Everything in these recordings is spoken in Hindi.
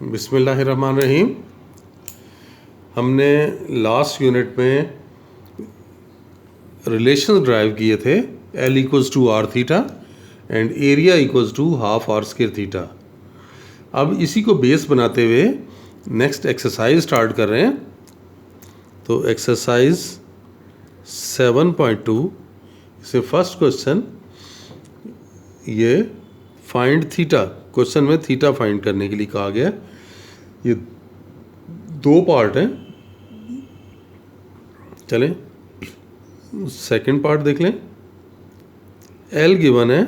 बिस्मिल्लाहिर्रहमानिर्रहीम। हमने लास्ट यूनिट में रिलेशन ड्राइव किए थे, L equals to R theta and area equals to half R square theta. अब इसी को बेस बनाते हुए नेक्स्ट एक्सरसाइज स्टार्ट कर रहे हैं। तो एक्सरसाइज 7.2 इसमें फर्स्ट क्वेश्चन, ये फाइंड थीटा, क्वेश्चन में थीटा फाइंड करने के लिए कहा गया। ये दो पार्ट हैं, चलें सेकंड पार्ट देख लें। L गिवन है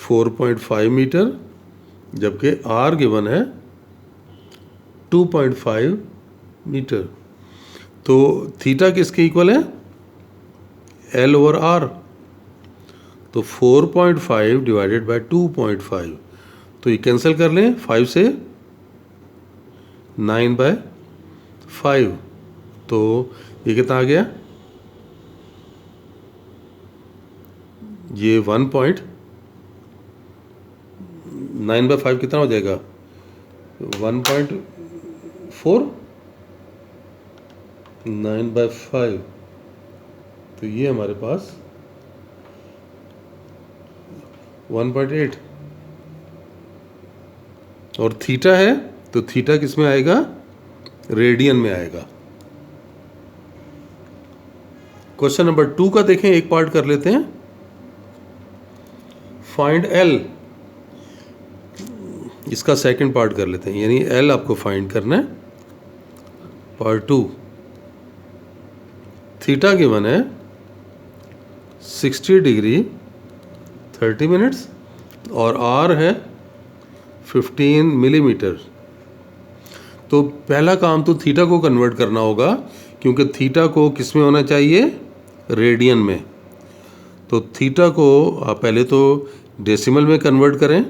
4.5 मीटर, जबकि R गिवन है 2.5 मीटर। तो थीटा किसके इक्वल है? L over R। तो 4.5 डिवाइडेड बाय 2.5, तो ये कैंसिल कर लें, 5 से 9/5, तो ये कितना आ गया? ये 1.9/5 कितना हो जाएगा? 1.4 9/5, तो ये हमारे पास 1.8। और थीटा है, तो थीटा किस में आएगा? रेडियन में आएगा। क्वेश्चन नंबर 2 का देखें, एक पार्ट कर लेते हैं। फाइंड L, इसका सेकंड पार्ट कर लेते हैं, यानी L आपको फाइंड करना है। पार्ट 2, थीटा गिवन है 60 डिग्री 30 मिनट्स और R है 15 मिलीमीटर। तो पहला काम तो थीटा को कन्वर्ट करना होगा, क्योंकि थीटा को किस में होना चाहिए? रेडियन में। तो थीटा को आप पहले तो डेसिमल में कन्वर्ट करें।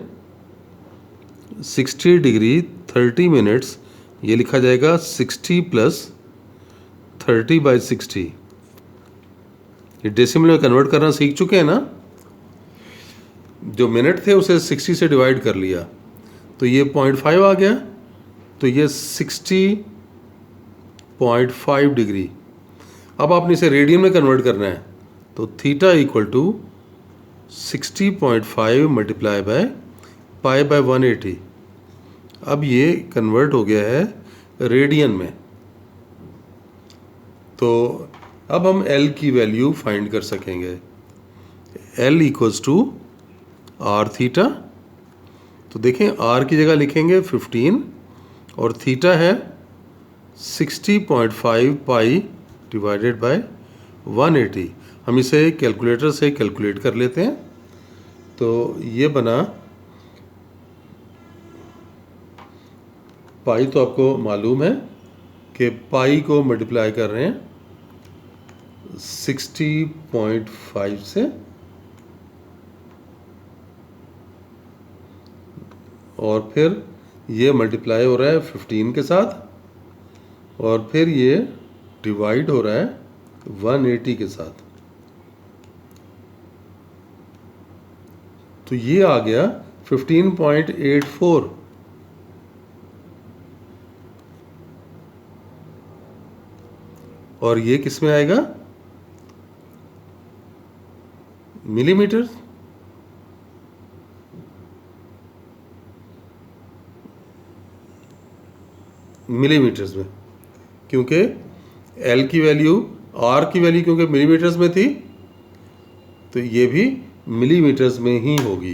60 डिग्री 30 मिनट्स, ये लिखा जाएगा 60 प्लस 30/60। ये डेसिमल में कन्वर्ट करना सीख चुके हैं ना? जो मिनट थे उसे 60 से डिवाइड कर लिया, तो ये 0.5 आ गया। तो ये 60.5 डिग्री। अब आपने इसे रेडियन में कन्वर्ट करना है, तो theta equal to 60.5 multiply by π/180। अब ये कन्वर्ट हो गया है रेडियन में। तो अब हम L की वैल्यू फाइंड कर सकेंगे। L equals to R theta, तो देखें R की जगह लिखेंगे 15 और थीटा है 60.5 पाई डिवाइडेड बाय 180। हम इसे कैलकुलेटर से कैलकुलेट कर लेते हैं। तो ये बना, पाई तो आपको मालूम है कि पाई को मल्टीप्लाई कर रहे हैं 60.5 से, और फिर ये मल्टीप्लाई हो रहा है 15 के साथ, और फिर ये डिवाइड हो रहा है 180 के साथ। तो ये आ गया 15.84। और ये किस में आएगा? मिलीमीटर। मिलीमीटर्स में, क्योंकि L की वैल्यू, R की वैल्यू क्योंकि मिलीमीटर्स में थी, तो ये भी मिलीमीटर्स में ही होगी।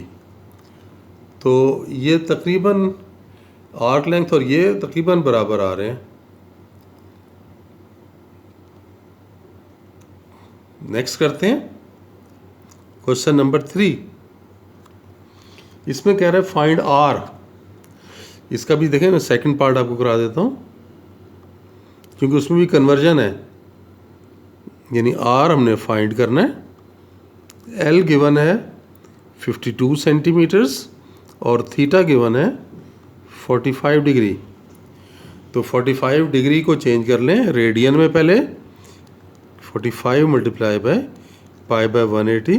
तो ये तकरीबन आर्क लेंथ और ये तकरीबन बराबर आ रहे हैं। नेक्स्ट करते हैं क्वेश्चन नंबर 3। इसमें कह रहा है फाइंड R। इसका भी देखें, मैं सेकंड पार्ट आपको करा देता हूँ, क्योंकि उसमें भी कन्वर्जन है। यानी R हमने फाइंड करना है। L गिवन है 52 सेंटीमीटर्स और थीटा गिवन है 45 डिग्री। तो 45 डिग्री को चेंज कर लें रेडियन में पहले, 45 मल्टीप्लाई बाय π/180,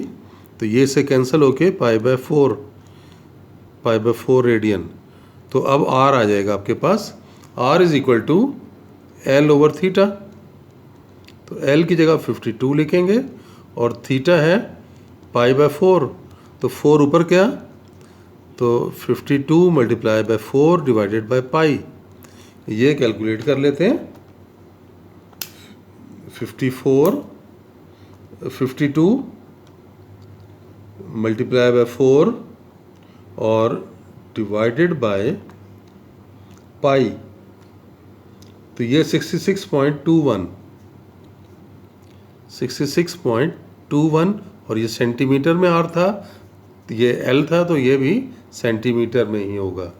तो ये से कैंसिल होके π/4 रेडियन। तो अब आर आ जाएगा आपके पास, R is equal to L over theta. तो एल की जगह 52 लिखेंगे और थीटा है पाई बाय 4, तो 4 ऊपर क्या, तो 52 multiply by 4 divided by pi. ये कैलकुलेट कर लेते हैं। 52 मल्टीप्लाई बाय 4 और डिवाइडेड बाय पाई, तो ये 66.21 और ये सेंटीमीटर में आर था, तो ये एल था, तो ये भी सेंटीमीटर में ही होगा।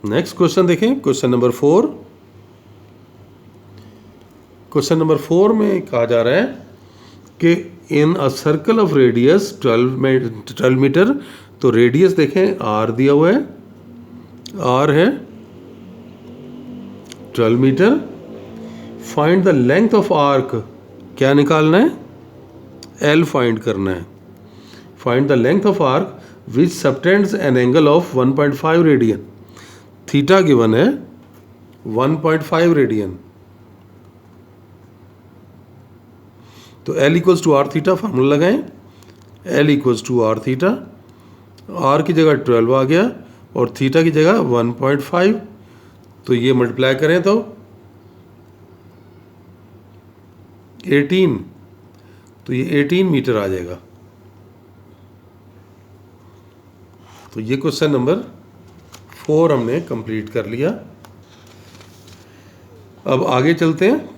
नेक्स्ट क्वेश्चन देखें, क्वेश्चन नंबर 4। क्वेश्चन नंबर 4 में कहा जा रहा है कि in a circle of radius 12 metre, तो रेडियस देखें आर दिया हुआ है, आर है 12 metre. Find the length of arc, क्या निकालना है, एल फाइंड करना है। Find the length of arc which subtends an angle of 1.5 radian. Theta given है 1.5 रेडियन, तो L equals to R theta formula लगाएं। L equals to R theta, R की जगह 12 आ गया और थीटा की जगह 1.5, तो ये मल्टीप्लाई करें तो 18, तो ये 18 मीटर आ जाएगा। तो ये क्वेश्चन नंबर 4 हमने कंप्लीट कर लिया। अब आगे चलते हैं।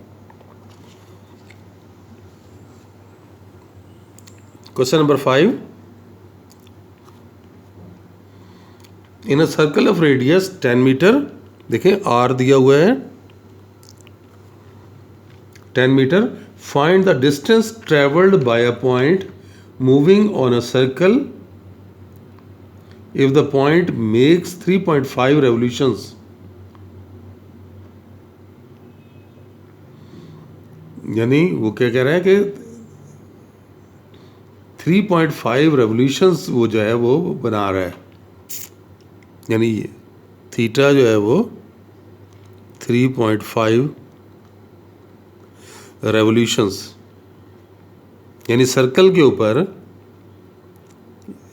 Question number 5। In a circle of radius 10 metre, देखें आर दिया हुआ है 10 metre. Find the distance travelled by a point moving on a circle if the point makes 3.5 revolutions. यानी वो क्या कह रहा है कि 3.5 रेवोल्यूशंस वो जो है वो बना रहा है, यानी थीटा जो है वो 3.5 रेवोल्यूशंस, यानी सर्कल के ऊपर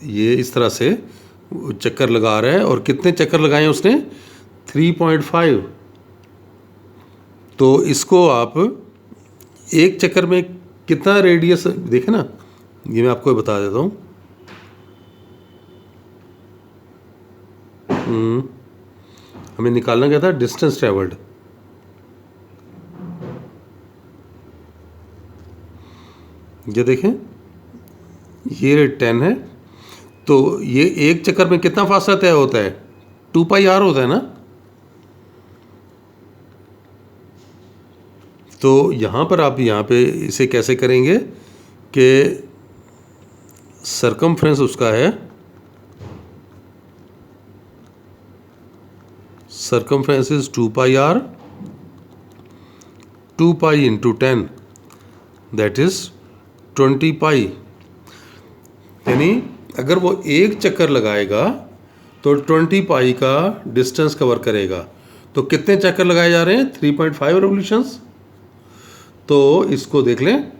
ये इस तरह से चक्कर लगा रहा है। और कितने चक्कर लगाए उसने, 3.5। तो इसको आप एक चक्कर में कितना रेडियस देखें ना, ये मैं आपको बता देता हूँ। हमें निकालना क्या था, डिस्टेंस ट्रेवल्ड। ये देखें ये 10 है, तो ये एक चक्कर में कितना फासला तय होता है, 2 पाई आर होता है ना। तो यहाँ पर आप यहाँ पे इसे कैसे करेंगे कि सरकमफ्रेंस उसका है, circumference is 2 pi r, 2 pi into 10 that is 20 pi। यानी अगर वो एक चक्कर लगाएगा तो 20 पाई का डिस्टेंस कवर करेगा। तो कितने चक्कर लगाए जा रहे हैं, 3.5 रेवोल्यूशंस। तो इसको देख लें,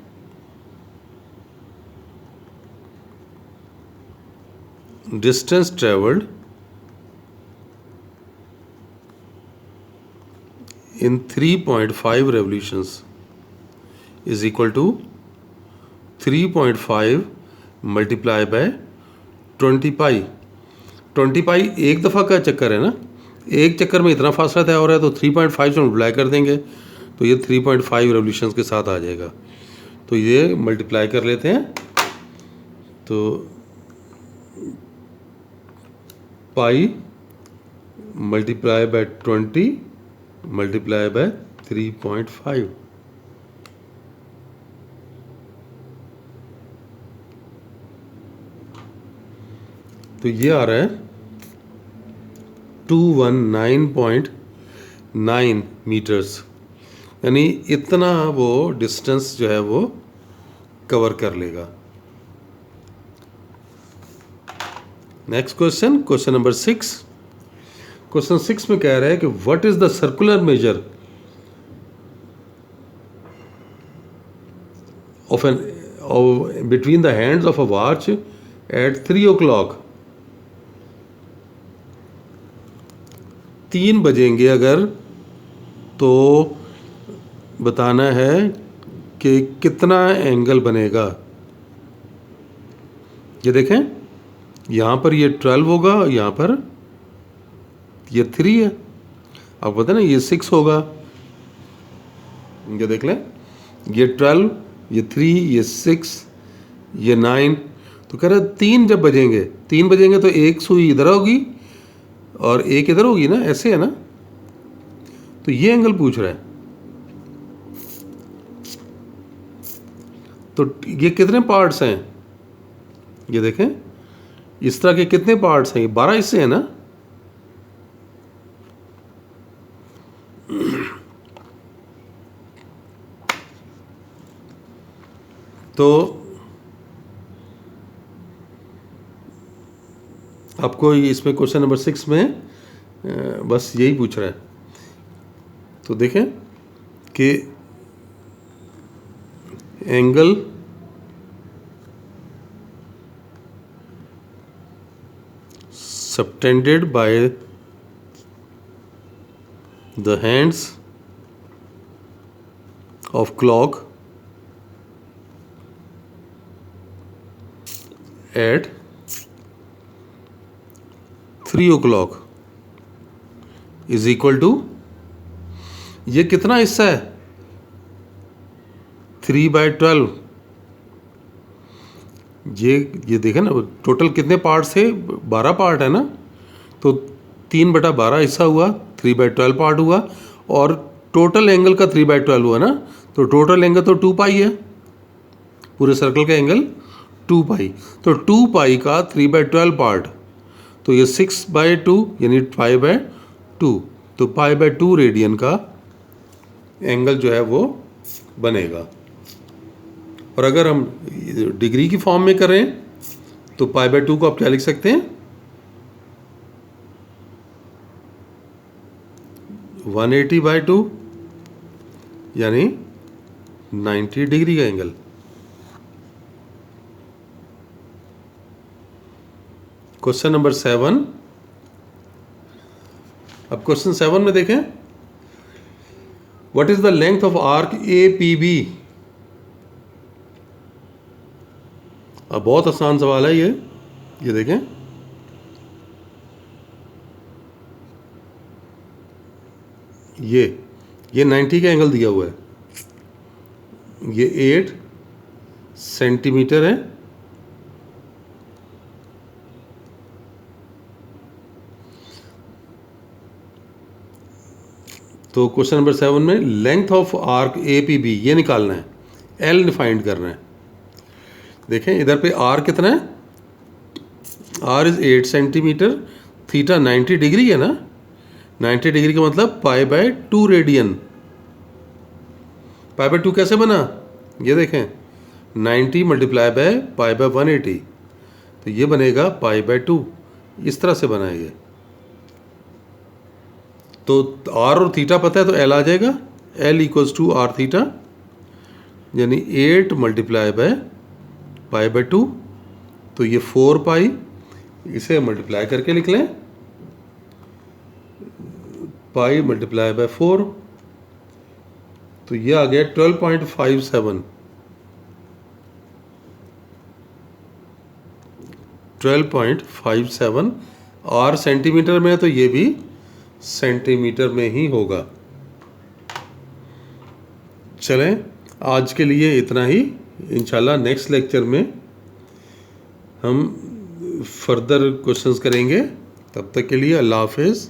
distance travelled in 3.5 revolutions is equal to 3.5 multiply by 20 पाई। 20 पाई एक दफ़ा का चक्कर है ना, एक चक्कर में इतना फासला तय हो रहा है, तो 3.5 से मल्टीप्लाई कर देंगे तो ये 3.5 रेवोल्यूशंस के साथ आ जाएगा। तो ये मल्टीप्लाई कर लेते हैं, तो पाई मल्टीप्लाई बाय 20 मल्टीप्लाई बाय 3.5, तो ये आ रहा है 219.9 मीटर्स। यानी इतना वो डिस्टेंस जो है वो कवर कर लेगा। Next question, question number 6। Question 6 में कह रहा है कि what is the circular measure of an between the hands of a watch at 3 o'clock। 3 बजेंगे अगर, तो बताना है कि कितना एंगल बनेगा। ये देखें, यहाँ पर ये 12 होगा, यहाँ पर ये 3 है, आपको पता है ना, ये 6 होगा। ये देख लें, ये 12, ये 3, ये 6, ये 9। तो कह रहा है 3 जब बजेंगे, 3 बजेंगे तो एक सुई इधर होगी और एक इधर होगी ना, ऐसे है ना। तो ये एंगल पूछ रहा है। तो ये कितने पार्ट्स हैं, ये देखें, इस तरह के कितने पार्ट्स हैं, ये 12 हिस्से हैं ना। तो आपको इसमें क्वेश्चन नंबर 6 में बस यही पूछ रहा है। तो देखें कि angle subtended by the hands of clock at 3 o'clock is equal to, ये कितना हिस्सा है, 3/12। ये देखें ना, टोटल कितने पार्ट्स थे, 12 पार्ट है ना। तो 3/12 हिस्सा हुआ, 3/12 पार्ट हुआ, और टोटल एंगल का 3/12 हुआ ना। तो टोटल एंगल तो 2 पाई है, पूरे सर्कल का एंगल 2 पाई। तो 2 पाई का 3/12 पार्ट, तो ये 6/2 यानी 5/2। तो 5/2 रेडियन का एंगल जो है वो बनेगा। और अगर हम डिग्री की फॉर्म में करें तो π/2 को आप क्या लिख सकते हैं, 180/2 यानी 90 डिग्री का एंगल। Question number 7। अब क्वेश्चन 7 में देखें, what is the length of arc APB। अब बहुत आसान सवाल है ये देखें, ये 90 का एंगल दिया हुआ है, ये 8 सेंटीमीटर है। तो क्वेश्चन नंबर 7 में लेंथ ऑफ आर्क APB ये निकालना है, L डिफाइंड करना है। देखें इधर पे R कितना है, R is 8 centimetre, theta 90 degree है ना। 90 डिग्री का मतलब π/2 रेडियन। π/2 कैसे बना, ये देखें, 90 मल्टीप्लाई बाय π/180, तो ये बनेगा π/2। इस तरह से बना है ये। तो R और थीटा पता है तो L आ जाएगा, L equals to R theta, यानी 8 मल्टीप्लाई बाय π/2। तो ये 4 पाई, इसे मल्टीप्लाई करके लिख लें, पाई मल्टीप्लाई बाय 4, तो ये आ गया 12.57। 12.57 R सेंटीमीटर में है, तो ये भी सेंटीमीटर में ही होगा। चलें, आज के लिए इतना ही। इंशाल्लाह नेक्स्ट लेक्चर में हम फर्दर क्वेश्चंस करेंगे। तब तक के लिए अल्लाह हाफिज़।